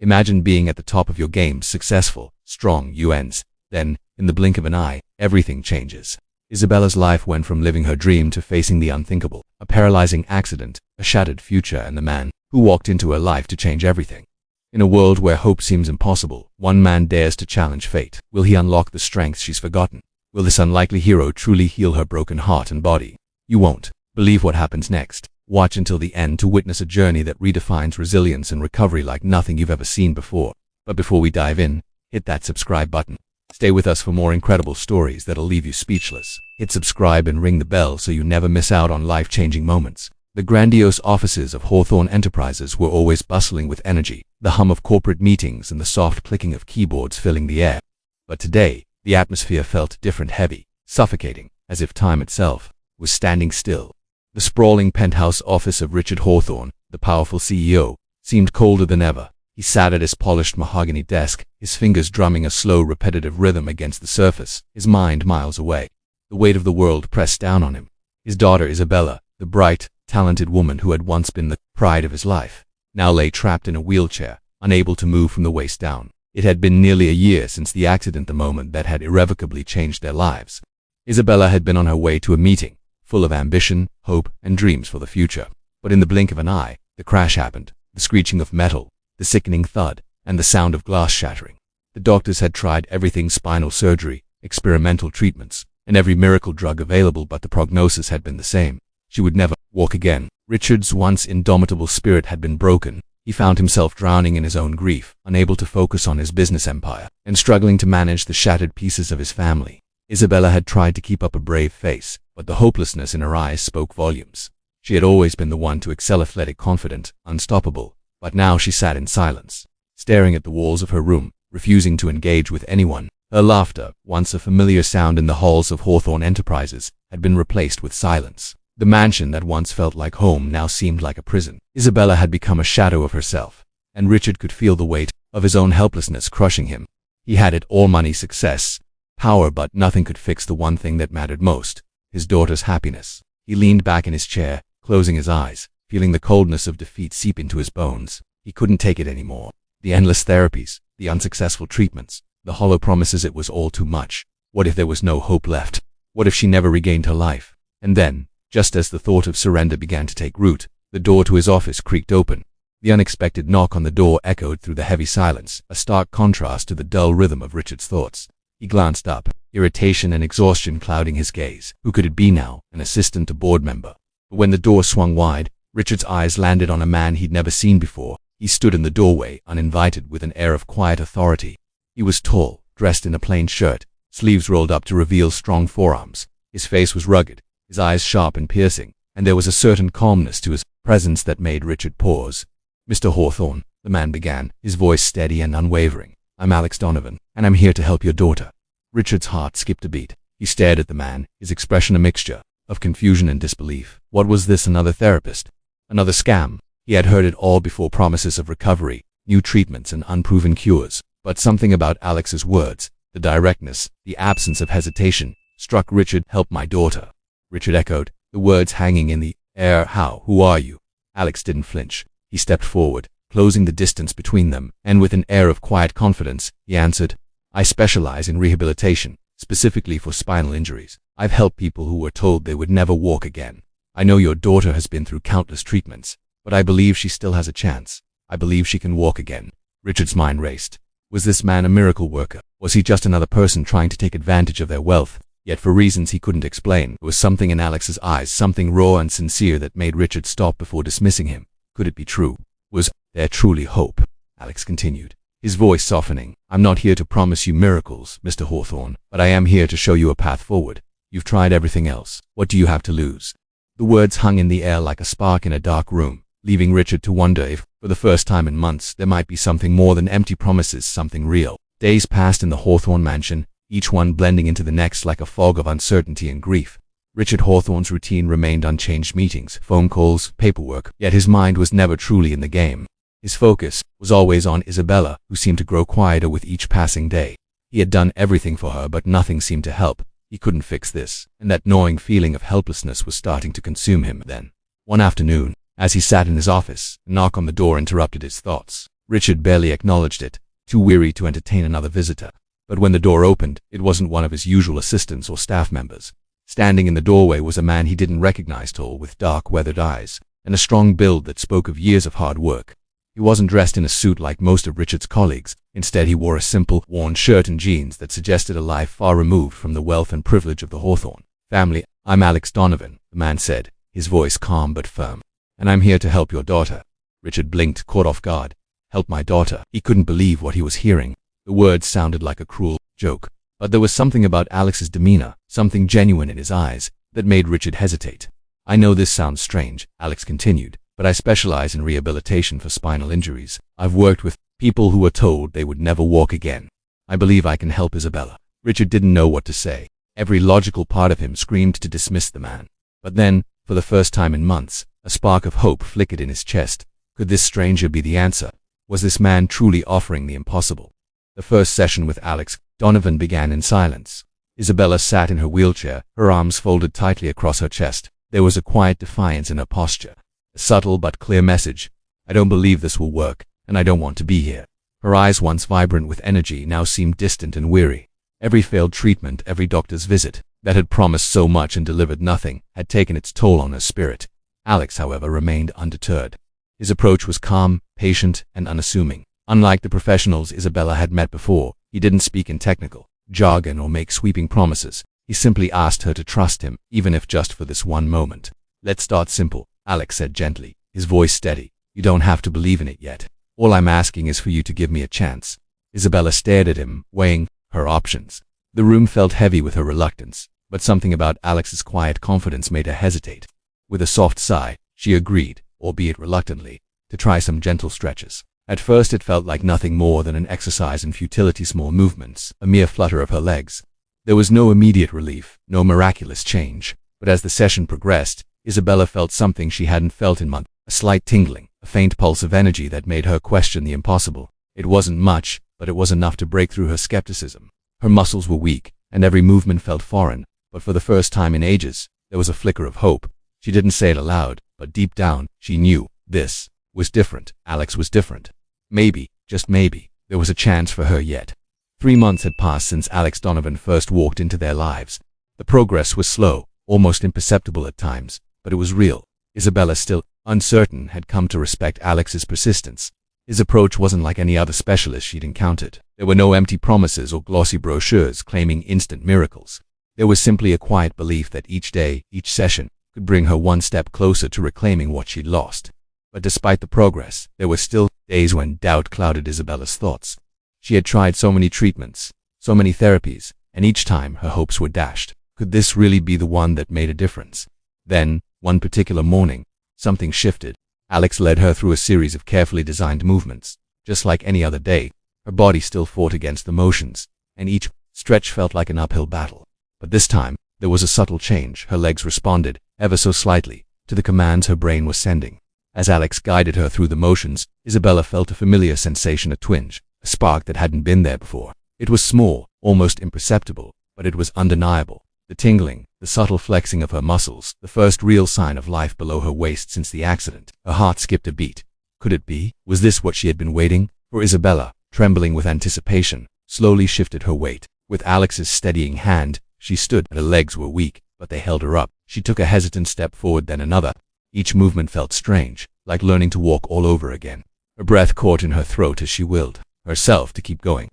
Imagine being at the top of your game, successful, strong, ends. Then, in the blink of an eye, everything changes. Isabella's life went from living her dream to facing the unthinkable, a paralyzing accident, a shattered future, and the man who walked into her life to change everything. In a world where hope seems impossible, one man dares to challenge fate. Will he unlock the strength she's forgotten? Will this unlikely hero truly heal her broken heart and body? You won't believe what happens next. Watch until the end to witness a journey that redefines resilience and recovery like nothing you've ever seen before. But before we dive in, hit that subscribe button. Stay with us for more incredible stories that'll leave you speechless. Hit subscribe and ring the bell so you never miss out on life-changing moments. The grandiose offices of Hawthorne Enterprises were always bustling with energy, the hum of corporate meetings and the soft clicking of keyboards filling the air. But today, the atmosphere felt different, heavy, suffocating, as if time itself was standing still. The sprawling penthouse office of Richard Hawthorne, the powerful CEO, seemed colder than ever. He sat at his polished mahogany desk, his fingers drumming a slow, repetitive rhythm against the surface, his mind miles away. The weight of the world pressed down on him. His daughter Isabella, the bright, talented woman who had once been the pride of his life, now lay trapped in a wheelchair, unable to move from the waist down. It had been nearly a year since the accident, the moment that had irrevocably changed their lives. Isabella had been on her way to a meeting, full of ambition, hope, and dreams for the future. But in the blink of an eye, the crash happened, the screeching of metal, the sickening thud, and the sound of glass shattering. The doctors had tried everything: spinal surgery, experimental treatments, and every miracle drug available, but the prognosis had been the same. She would never walk again. Richard's once indomitable spirit had been broken. He found himself drowning in his own grief, unable to focus on his business empire, and struggling to manage the shattered pieces of his family. Isabella had tried to keep up a brave face, but the hopelessness in her eyes spoke volumes. She had always been the one to excel, athletic, confident, unstoppable, but now she sat in silence, staring at the walls of her room, refusing to engage with anyone. Her laughter, once a familiar sound in the halls of Hawthorne Enterprises, had been replaced with silence. The mansion that once felt like home now seemed like a prison. Isabella had become a shadow of herself, and Richard could feel the weight of his own helplessness crushing him. He had it all: money, success, power, but nothing could fix the one thing that mattered most: his daughter's happiness. He leaned back in his chair, closing his eyes, feeling the coldness of defeat seep into his bones. He couldn't take it anymore. The endless therapies, the unsuccessful treatments, the hollow promises, it was all too much. What if there was no hope left? What if she never regained her life? And then, just as the thought of surrender began to take root, the door to his office creaked open. The unexpected knock on the door echoed through the heavy silence, a stark contrast to the dull rhythm of Richard's thoughts. He glanced up, irritation and exhaustion clouding his gaze. Who could it be now? An assistant, a board member? But when the door swung wide, Richard's eyes landed on a man he'd never seen before. He stood in the doorway, uninvited, with an air of quiet authority. He was tall, dressed in a plain shirt, sleeves rolled up to reveal strong forearms. His face was rugged, his eyes sharp and piercing, and there was a certain calmness to his presence that made Richard pause. "Mr. Hawthorne," the man began, his voice steady and unwavering, "I'm Alex Donovan, and I'm here to help your daughter." Richard's heart skipped a beat. He stared at the man, his expression a mixture of confusion and disbelief. What was this? Another therapist? Another scam? He had heard it all before: promises of recovery, new treatments, and unproven cures. But something about Alex's words, the directness, the absence of hesitation, struck Richard. "Help my daughter," Richard echoed, the words hanging in the air. "How? Who are you?" Alex didn't flinch. He stepped forward, closing the distance between them, and with an air of quiet confidence, he answered, "I specialize in rehabilitation, specifically for spinal injuries. I've helped people who were told they would never walk again. I know your daughter has been through countless treatments, but I believe she still has a chance. I believe she can walk again." Richard's mind raced. Was this man a miracle worker? Was he just another person trying to take advantage of their wealth? Yet for reasons he couldn't explain, there was something in Alex's eyes, something raw and sincere, that made Richard stop before dismissing him. Could it be true? Was there truly hope? Alex continued, his voice softening. "I'm not here to promise you miracles, Mr. Hawthorne, but I am here to show you a path forward. You've tried everything else. What do you have to lose?" The words hung in the air like a spark in a dark room, leaving Richard to wonder if, for the first time in months, there might be something more than empty promises, something real. Days passed in the Hawthorne mansion, each one blending into the next like a fog of uncertainty and grief. Richard Hawthorne's routine remained unchanged: meetings, phone calls, paperwork, yet his mind was never truly in the game. His focus was always on Isabella, who seemed to grow quieter with each passing day. He had done everything for her, but nothing seemed to help. He couldn't fix this, and that gnawing feeling of helplessness was starting to consume him. Then, one afternoon, as he sat in his office, a knock on the door interrupted his thoughts. Richard barely acknowledged it, too weary to entertain another visitor. But when the door opened, it wasn't one of his usual assistants or staff members. Standing in the doorway was a man he didn't recognize, tall, with dark, weathered eyes, and a strong build that spoke of years of hard work. He wasn't dressed in a suit like most of Richard's colleagues. Instead, he wore a simple, worn shirt and jeans that suggested a life far removed from the wealth and privilege of the Hawthorne family. "I'm Alex Donovan," the man said, his voice calm but firm. "And I'm here to help your daughter." Richard blinked, caught off guard. Help my daughter? He couldn't believe what he was hearing. The words sounded like a cruel joke. But there was something about Alex's demeanor, something genuine in his eyes, that made Richard hesitate. "I know this sounds strange," Alex continued, "but I specialize in rehabilitation for spinal injuries. I've worked with people who were told they would never walk again. I believe I can help Isabella." Richard didn't know what to say. Every logical part of him screamed to dismiss the man. But then, for the first time in months, a spark of hope flickered in his chest. Could this stranger be the answer? Was this man truly offering the impossible? The first session with Alex Donovan began in silence. Isabella sat in her wheelchair, her arms folded tightly across her chest. There was a quiet defiance in her posture. A subtle but clear message: "I don't believe this will work, and I don't want to be here." Her eyes, once vibrant with energy, now seemed distant and weary. Every failed treatment, every doctor's visit, that had promised so much and delivered nothing, had taken its toll on her spirit. Alex, however, remained undeterred. His approach was calm, patient, and unassuming. Unlike the professionals Isabella had met before, he didn't speak in technical jargon or make sweeping promises. He simply asked her to trust him, even if just for this one moment. "Let's start simple," Alex said gently, his voice steady. "You don't have to believe in it yet. All I'm asking is for you to give me a chance." Isabella stared at him, weighing her options. The room felt heavy with her reluctance, but something about Alex's quiet confidence made her hesitate. With a soft sigh, she agreed, albeit reluctantly, to try some gentle stretches. At first it felt like nothing more than an exercise in futility, small movements, a mere flutter of her legs. There was no immediate relief, no miraculous change. But as the session progressed, Isabella felt something she hadn't felt in months, a slight tingling, a faint pulse of energy that made her question the impossible. It wasn't much, but it was enough to break through her skepticism. Her muscles were weak, and every movement felt foreign, but for the first time in ages, there was a flicker of hope. She didn't say it aloud, but deep down, she knew this was different. Alex was different. Maybe, just maybe, there was a chance for her yet. 3 months had passed since Alex Donovan first walked into their lives. The progress was slow, almost imperceptible at times, but it was real. Isabella, still uncertain, had come to respect Alex's persistence. His approach wasn't like any other specialist she'd encountered. There were no empty promises or glossy brochures claiming instant miracles. There was simply a quiet belief that each day, each session, could bring her one step closer to reclaiming what she'd lost. But despite the progress, there were still days when doubt clouded Isabella's thoughts. She had tried so many treatments, so many therapies, and each time her hopes were dashed. Could this really be the one that made a difference? Then, one particular morning, something shifted. Alex led her through a series of carefully designed movements. Just like any other day, her body still fought against the motions, and each stretch felt like an uphill battle. But this time, there was a subtle change. Her legs responded, ever so slightly, to the commands her brain was sending. As Alex guided her through the motions, Isabella felt a familiar sensation, a twinge, a spark that hadn't been there before. It was small, almost imperceptible, but it was undeniable. The tingling, the subtle flexing of her muscles, the first real sign of life below her waist since the accident. Her heart skipped a beat. Could it be? Was this what she had been waiting for? Isabella, trembling with anticipation, slowly shifted her weight. With Alex's steadying hand, she stood. Her legs were weak, but they held her up. She took a hesitant step forward, then another. Each movement felt strange, like learning to walk all over again. Her breath caught in her throat as she willed herself to keep going.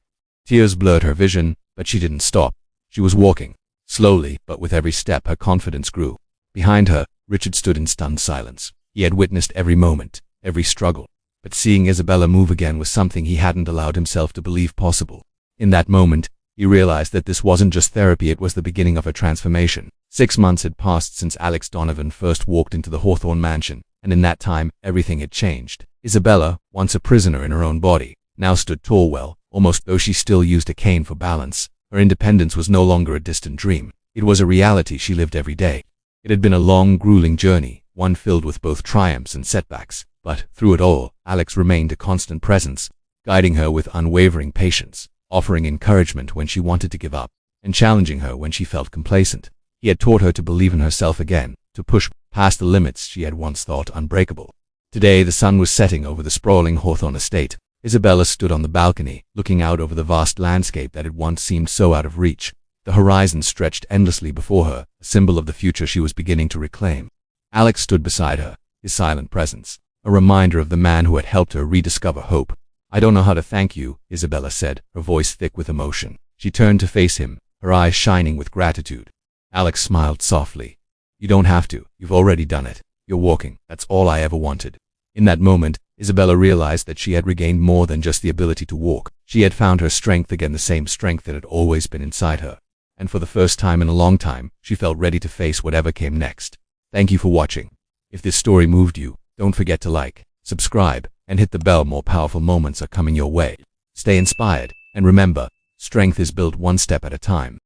Tears blurred her vision, but she didn't stop. She was walking, slowly, but with every step her confidence grew. Behind her, Richard stood in stunned silence. He had witnessed every moment, every struggle, but seeing Isabella move again was something he hadn't allowed himself to believe possible. In that moment, he realized that this wasn't just therapy, it was the beginning of a transformation. 6 months had passed since Alex Donovan first walked into the Hawthorne mansion, and in that time, everything had changed. Isabella, once a prisoner in her own body, now stood tall, well, almost though she still used a cane for balance. Her independence was no longer a distant dream. It was a reality she lived every day. It had been a long, grueling journey, one filled with both triumphs and setbacks, but through it all, Alex remained a constant presence, guiding her with unwavering patience, offering encouragement when she wanted to give up, and challenging her when she felt complacent. He had taught her to believe in herself again, to push past the limits she had once thought unbreakable. Today the sun was setting over the sprawling Hawthorne estate. Isabella stood on the balcony, looking out over the vast landscape that had once seemed so out of reach. The horizon stretched endlessly before her, a symbol of the future she was beginning to reclaim. Alex stood beside her, his silent presence, a reminder of the man who had helped her rediscover hope. "I don't know how to thank you," Isabella said, her voice thick with emotion. She turned to face him, her eyes shining with gratitude. Alex smiled softly. "You don't have to. You've already done it. You're walking. That's all I ever wanted." In that moment, Isabella realized that she had regained more than just the ability to walk. She had found her strength again, the same strength that had always been inside her. And for the first time in a long time, she felt ready to face whatever came next. Thank you for watching. If this story moved you, don't forget to like, subscribe, and hit the bell. More powerful moments are coming your way. Stay inspired, and remember, strength is built one step at a time.